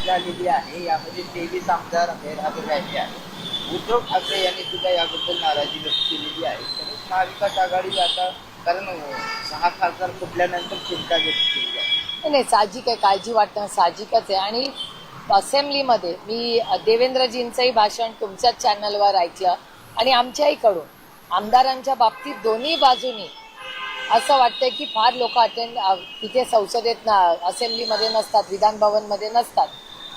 झालेली आहे. यामध्ये 23 आमदार गैरहजर राहिले आहेत. उद्धव ठाकरे यांनी सुद्धा याबद्दल नाराजी व्यक्त केलेली आहे. तसंच महाविकास आघाडी आता कारण 6 खासदार फुटल्यानंतर चिंता व्यक्त केली आहे. नाही, साहजिक आहे, काळजी वाटणं साहजिकच आहे. आणि असेंब्लीमध्ये मी देवेंद्रजींचंही भाषण तुमच्याच चॅनलवर ऐकलं आणि आमच्याहीकडून आमदारांच्या बाबतीत दोन्ही बाजूनी असं वाटतंय की फार लोक तिथे संसदेत असेंब्लीमध्ये नसतात, विधान भवनमध्ये नसतात,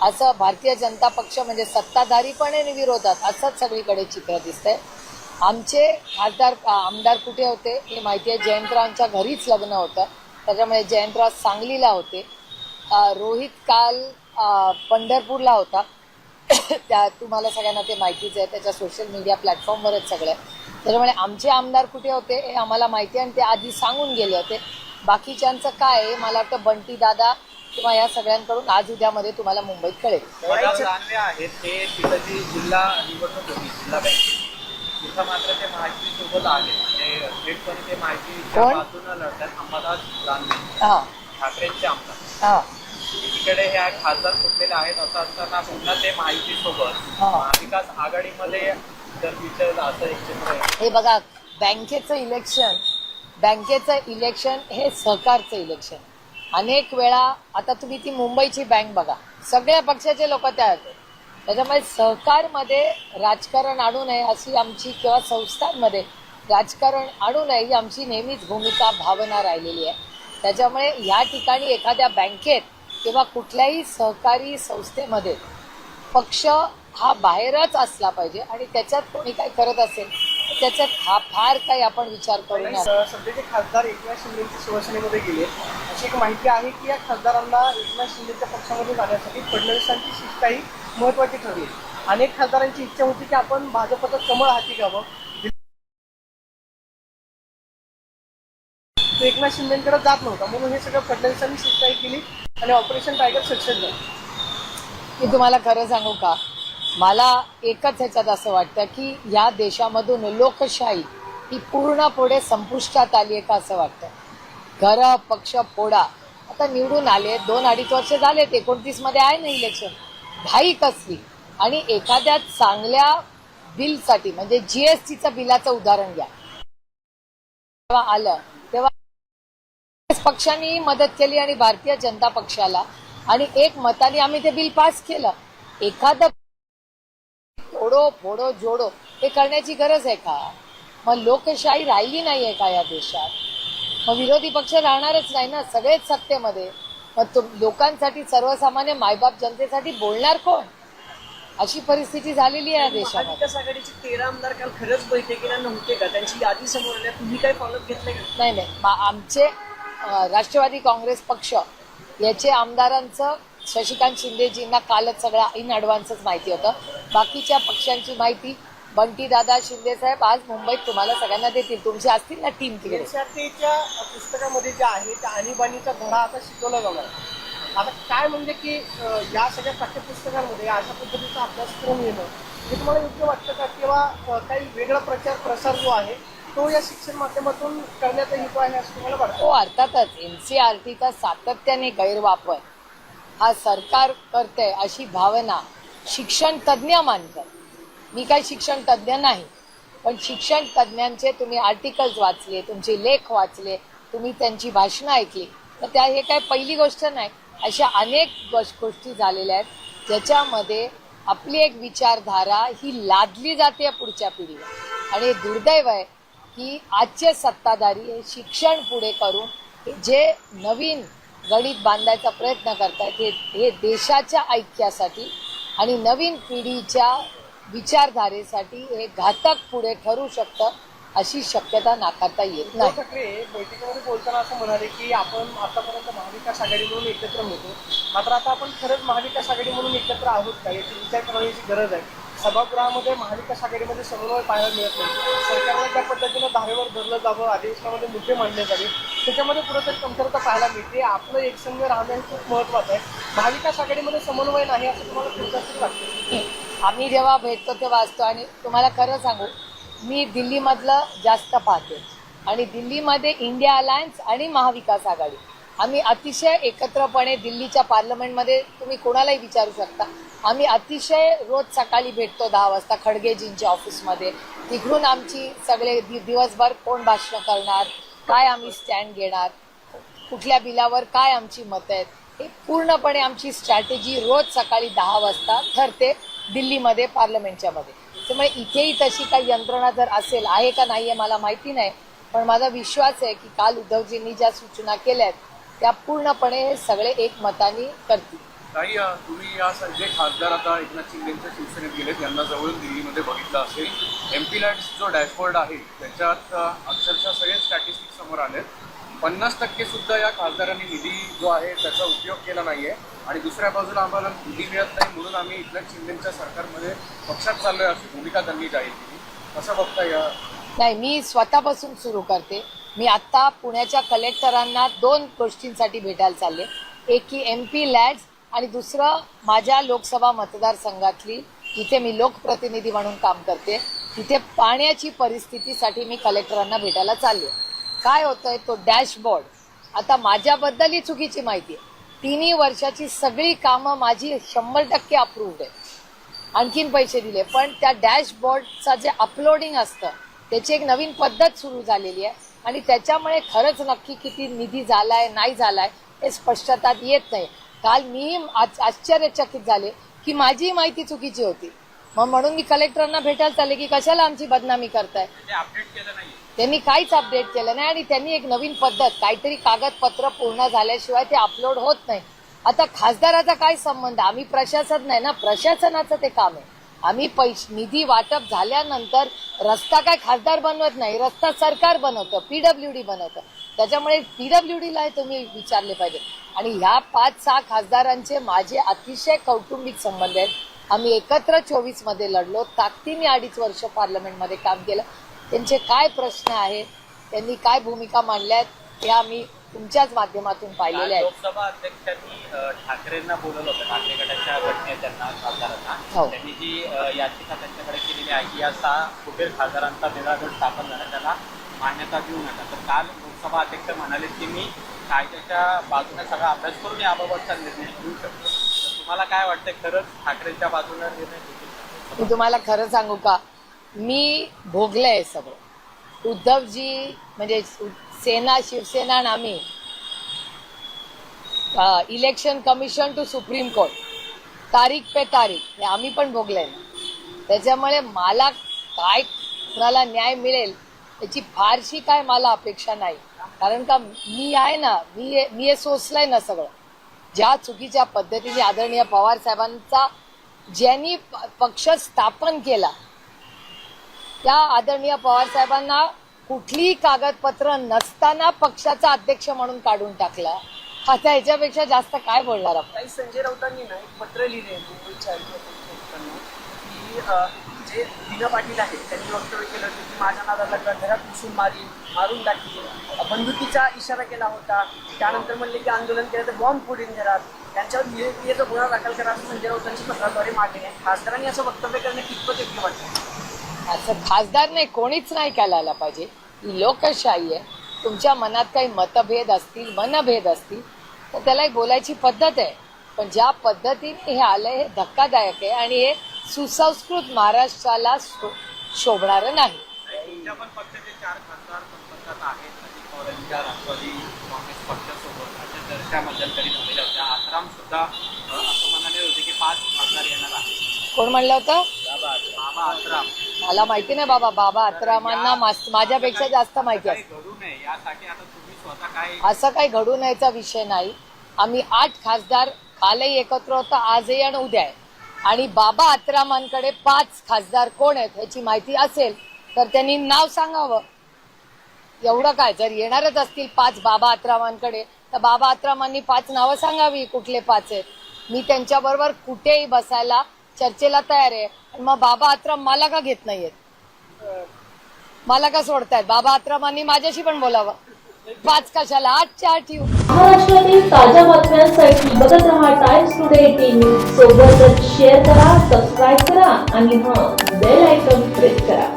असं भारतीय जनता पक्ष म्हणजे सत्ताधारी पण आहे विरोधात असंच सगळीकडे चित्र दिसतंय. आमचे आमदार कुठे होते हे माहिती आहे. जयंतरावांच्या घरीच लग्न होतं, त्याच्यामुळे जयंतराव सांगलीला होते. रोहित काल पंढरपूरला होता. त्या तुम्हाला सगळ्यांना ते माहितीच आहे, त्याच्या सोशल मीडिया प्लॅटफॉर्मवरच सगळं. त्याच्यामुळे आमचे आमदार कुठे होते हे आम्हाला माहिती आहे आणि ते आधी सांगून गेले होते. बाकीच्यांचं काय आहे मला वाटतं बंटी दादा किंवा या सगळ्यांकडून आज उद्यामध्ये तुम्हाला मुंबईत कळेल. आहेत ते तिथं जी जिल्हा निवडणूक होती जिल्हा बँकेची, तिथं मात्र ते महायुतीसोबत आले. म्हणजे थेटपणे ते महायुतीच्या बाजूनं लढतात. अंबादास दानवे ठाकरेंचे आमदार तिकडे हे खासदार फुटलेले आहेत. असं असताना पुन्हा ते महायुतीसोबत महाविकास आघाडीमध्ये जर विचारलं असं एक चित्र आहे. हे बघा, बँकेचं इलेक्शन हे सहकारचं इलेक्शन. अनेक वेळा आता तुम्ही ती मुंबईची बँक बघा, सगळ्या पक्षाचे लोक त्या होते. त्याच्यामुळे सहकारमध्ये राजकारण आणू नये अशी आमची, किंवा संस्थांमध्ये राजकारण आणू नये ही आमची नेहमीच भूमिका भावना राहिलेली आहे. त्याच्यामुळे या ठिकाणी एखाद्या बँकेत किंवा कुठल्याही सहकारी संस्थेमध्ये पक्ष हा बाहेरच असला पाहिजे आणि त्याच्यात कोणी काय करत असेल त्याच्यात हा फार काही आपण विचार करू नये. सध्याचे खासदार एकनाथ शिंदेच्या शिवसेनेमध्ये गेले अशी एक माहिती आहे की या खासदारांना एकनाथ शिंदेच्या पक्षामध्ये जाण्यासाठी फडणवीसांची शिष्टाई महत्वाची ठरली. अनेक खासदारांची इच्छा होती की आपण भाजपचं कमळ हाती घ्यावं. तो एकनाथ शिंदेकडे जात नव्हता म्हणून हे सगळं फडणवीसांनी शिष्टाई केली आणि ऑपरेशन टायगर सक्सेस झालं. मी तुम्हाला खरं सांगू का, मला एकच ह्याच्यात असं वाटतं की या देशामधून लोकशाही ही पूर्णपणे संपुष्टात आली आहे का असं वाटतं. घर पक्ष फोडा, आता निवडून आले 2-2.5 वर्ष झाले, 29 मध्ये आहे ना इलेक्शन, घाई कसली. आणि एखाद्या चांगल्या बिलसाठी म्हणजे जीएसटीचं बिलाचं उदाहरण घ्या, तेव्हा आलं तेव्हा पक्षांनी मदत केली आणि भारतीय जनता पक्षाला, आणि एक मताने आम्ही ते बिल पास केलं. एखादं तोडो फोडो जोडो हे करण्याची गरज आहे का? मग लोकशाही राहिली नाहीये का या देशात? मग विरोधी पक्ष राहणारच नाही ना, सगळेच सत्तेमध्ये. मग लोकांसाठी, सर्वसामान्य मायबाप जनतेसाठी बोलणार कोण? अशी परिस्थिती झालेली आहे या देशात. महाविकास आघाडीचे 13 आमदार काल खरंच बैठकीला नव्हते का? त्यांची यादी समोर आल्या, तुम्ही काय फॉलोअप घेतलंय का? नाही, आमचे राष्ट्रवादी काँग्रेस पक्ष याचे आमदारांचं शशिकांत शिंदेजींना कालच सगळं इन ॲडव्हान्सच माहिती होतं. बाकीच्या पक्षांची माहिती बंटी दादा शिंदे साहेब आज मुंबईत तुम्हाला सगळ्यांना देतील. तुमची असतील ना टीम तिकडे. एनसीईआरटीच्या पुस्तकामध्ये जे आहे त्या आणीबाणीचा धडा आता शिकवला जाणार. आता काय म्हणजे की या सगळ्या पाठ्यपुस्तकांमध्ये अशा पद्धतीचा अभ्यासक्रम येणं हे तुम्हाला योग्य वाटतं का? किंवा काही वेगळा प्रसार जो आहे तो या शिक्षण माध्यमातून करण्याचा हेतू आहे असं तुम्हाला वाटतं? हो, अर्थातच एनसीईआरटीचा सातत्याने गैरवापर हा सरकार करते अशी भावना शिक्षण तज्ज्ञ मानतात. मी काही शिक्षण तज्ज्ञ नाही, पण शिक्षण तज्ज्ञांचे तुम्ही आर्टिकल्स वाचले, तुमचे लेख वाचले, तुम्ही त्यांची भाषणं ऐकली, तर हे काय पहिली गोष्ट नाही. अशा अनेक गोष्टी झालेल्या आहेत ज्याच्यामध्ये आपली एक विचारधारा ही लादली जाते पुढच्या पिढीला. आणि दुर्दैव आहे की आजचे सत्ताधारी हे शिक्षण पुढे करून जे नवीन गणित बांधायचा प्रयत्न करतायत हे देशाच्या ऐक्यासाठी आणि नवीन पिढीच्या विचारधारेसाठी हे घातक पुढे ठरू शकतं अशी शक्यता नाकारता येत नाही. ठाकरे बैठकीमध्ये बोलताना असं म्हणाले की आपण आतापर्यंत महाविकास आघाडी म्हणून एकत्र होतो, मात्र आता आपण खरंच महाविकास आघाडी म्हणून एकत्र आहोत का याची विचार करण्याची गरज आहे. सभागृहामध्ये महाविकास आघाडीमध्ये समन्वय पाहायला मिळत नाही. सरकारला ज्या पद्धतीनं धारेवर धरलं जावं, अधिवेशनामध्ये मुद्दे मांडले जावे, त्याच्यामध्ये कुठेतरी कमतरता पाहायला मिळते. आपलं एकसंघ राहणं हे खूप महत्वाचं आहे. महाविकास आघाडीमध्ये समन्वय नाही असं तुम्हाला खूप वाटतं? आम्ही जेव्हा भेटतो तेव्हा असतो. आणि तुम्हाला खरं सांगू, मी दिल्लीमधलं जास्त पाहते आणि दिल्लीमध्ये इंडिया अलायन्स आणि महाविकास आघाडी आम्ही अतिशय एकत्रपणे दिल्लीच्या पार्लमेंटमध्ये तुम्ही कोणालाही विचारू शकता, आम्ही अतिशय रोज सकाळी भेटतो 10 वाजता खडगेजींच्या ऑफिसमध्ये. तिकडून आमची सगळे दिवसभर कोण भाषण करणार, काय आम्ही स्टँड घेणार, कुठल्या बिलावर काय आमची मतं आहेत, हे पूर्णपणे आमची स्ट्रॅटेजी रोज सकाळी 10 वाजता ठरते दिल्लीमध्ये पार्लमेंटच्या मध्ये. त्यामुळे इथेही तशी काही यंत्रणा जर असेल, आहे का नाही आहे मला माहिती नाही, पण माझा विश्वास आहे की काल उद्धवजींनी ज्या सूचना केल्यात त्या पूर्णपणे हे सगळे एकमताने करतील. ताई, तुम्ही या जे खासदार आता एकनाथ शिंदेच्या शिवसेनेत गेलेत यांना जवळून दिल्लीमध्ये बघितलं असेल, MP लॅड्स जो डॅशबोर्ड आहे त्याच्यात अक्षरशः सगळे स्टॅटिस्टिक्स समोर आलेत. 50% सुद्धा या खासदारांनी निधी जो आहे त्याचा उपयोग केला नाहीये आणि दुसऱ्या बाजूला आम्हाला निधी मिळत नाही म्हणून आम्ही एकनाथ शिंदेच्या सरकारमध्ये पक्षात चाललोय अशी भूमिका त्यांनी जाहीर केली. कसं बघता या? नाही, मी स्वतःपासून सुरू करते. मी आत्ता पुण्याच्या कलेक्टरांना 2 गोष्टींसाठी भेटायला चालले. एक की MP लॅड्स आणि दुसरं माझ्या लोकसभा मतदारसंघातली, जिथे मी लोकप्रतिनिधी म्हणून काम करते, तिथे पाण्याची परिस्थितीसाठी मी कलेक्टरांना भेटायला चालले. काय होतंय, तो डॅशबोर्ड आता माझ्याबद्दलही चुकीची माहिती आहे. 3 वर्षाची सगळी कामं माझी 100% अप्रूव्ड आहे, आणखीन पैसे दिले, पण त्या डॅशबोर्डचा जे अपलोडिंग असतं त्याची एक नवीन पद्धत सुरू झालेली आहे आणि त्याच्यामुळे खरंच नक्की किती निधी झालाय नाही झालाय हे स्पष्टता येत नाही. काल मी आश्चर्यचकित झाले की माझी माहिती चुकीची होती, म्हणून मी कलेक्टरांना भेटायला चालले की कशाला आमची बदनामी करताय. अपडेट केलं नाही, त्यांनी काहीच अपडेट केलं नाही आणि त्यांनी एक नवीन पद्धत, काहीतरी कागदपत्र पूर्ण झाल्याशिवाय ते अपलोड होत नाही. आता खासदाराचा काय संबंध, आम्ही प्रशासन नाही ना, प्रशासनाचं ते काम आहे. आम्ही निधी वाटप झाल्यानंतर रस्ता काय खासदार बनवत नाही, रस्ता सरकार बनवतं, PWD बनवतं. त्याच्यामुळे PWDला तुम्ही विचारले पाहिजे. आणि ह्या 5-6 खासदारांचे माझे अतिशय कौटुंबिक संबंध आहेत. आम्ही एकत्र 24 मध्ये लढलो, ताकदीने 2.5 वर्ष पार्लमेंटमध्ये काम केलं. त्यांचे काय प्रश्न आहेत, त्यांनी काय भूमिका मांडल्यात हे आम्ही तुमच्याच माध्यमातून पाहिलेले आहेत. लोकसभा अध्यक्षांनी ठाकरेंना बोलवलं होतं, ठाकरे गटाच्या गटनेत्यांना, खासदारांना. हो. त्यांनी जी याचिका त्यांच्याकडे केलेली आहे की या 6 फुटेल खासदारांचा वेगळा गट स्थापन झाला, त्याला मान्यता देऊ नका. तर काल लोकसभा अध्यक्ष म्हणाले की मी कायद्याच्या बाजूने सगळा अभ्यास करून याबाबतचा निर्णय घेऊ शकतो. तर तुम्हाला काय वाटतं, खरंच ठाकरेंच्या बाजूने निर्णय घेऊ? मी तुम्हाला खरं सांगू का, मी भोगलंय सगळं. उद्धवजी म्हणजे शिवसेना आणि आम्ही election commission to supreme court, तारीख पे तारीख, हे आम्ही पण भोगलंय ना. त्याच्यामुळे मला काय कुणाला न्याय मिळेल त्याची फारशी काय मला अपेक्षा नाही. कारण का मी आहे ना, मी हे सोचलंय ना सगळं. ज्या चुकीच्या पद्धतीने आदरणीय पवार साहेबांचा ज्यांनी पक्ष स्थापन केला त्या आदरणीय पवार साहेबांना कुठलीही कागदपत्र नसताना पक्षाचा अध्यक्ष म्हणून काढून टाकला. आता ह्याच्यापेक्षा जास्त काय बोलणार आपण. काही संजय राऊतांनी ना एक पत्र लिहिले मुंबईच्या आयुक्तांना की जे दिना पाटील आहेत त्यांनी वक्तव्य केलं होतं की माझ्या नादाला घरात घुसून मारून टाकली, बंदुकीचा इशारा केला होता. त्यानंतर म्हणले की आंदोलन केलं तर बॉम्ब फोडीन घरात, त्यांच्यावर निरंकुश गुन्हा दाखल करा असं संजय राऊतांची पत्राद्वारे मागणी आहे. खासदारांनी असं वक्तव्य करणे कितपत योग्य वाटतं? असं खासदार नाही, कोणीच नाही करायला पाहिजे. ही लोकशाही आहे. तुमच्या मनात काही मतभेद असतील, मनभेद असतील तर त्याला एक बोलायची पद्धत आहे. पण ज्या पद्धतीने हे आलंय हे धक्कादायक आहे आणि हे सुसंस्कृत महाराष्ट्राला शोभणारं नाही. तुमच्या पण पक्षाचे 4 खासदार संपर्कात आहेत. अजित पवारांच्या राष्ट्रवादी काँग्रेस पक्षासोबत अशा चर्चा मध्यंतरी झालेल्या होत्या. आत्राम सुद्धा असं म्हणाले होते की 5 खासदार येणार आहेत. कोण म्हणलं होतं? बाबा आत्राम. मला माहिती नाही बाबा. बाबा आत्रामांना माझ्यापेक्षा जास्त माहिती आहे. घडू नये यासाठी आता तुम्ही स्वतः काय? असं काही घडू नयेचा विषय नाही. आम्ही 8 खासदार कालही एकत्र होतो, आजही आणि उद्या आहे. आणि बाबा आत्रामांकडे 5 खासदार कोण आहेत ह्याची माहिती असेल तर त्यांनी नाव सांगावं. एवढं काय, जर येणारच असतील 5 बाबा आत्रामांकडे तर बाबा आत्रामांनी 5 नावं सांगावी कुठले 5 आहेत. मी त्यांच्याबरोबर कुठेही बसायला चर्चेला तयार आहे. मग बाबा आत्राम मला का घेत नाहीयेत, मला का सोडतायत? बाबा आत्रामांनी माझ्याशी पण बोलावं. 5 कशाला, 8च्या 8 येऊ. महाराष्ट्रातील ताज्या बातम्यांसाठी बघत रहा टाइम्स टुडे टीव्ही. सोबतच शेअर करा, सबस्क्राईब करा आणि बेल आयकॉन प्रेस करा.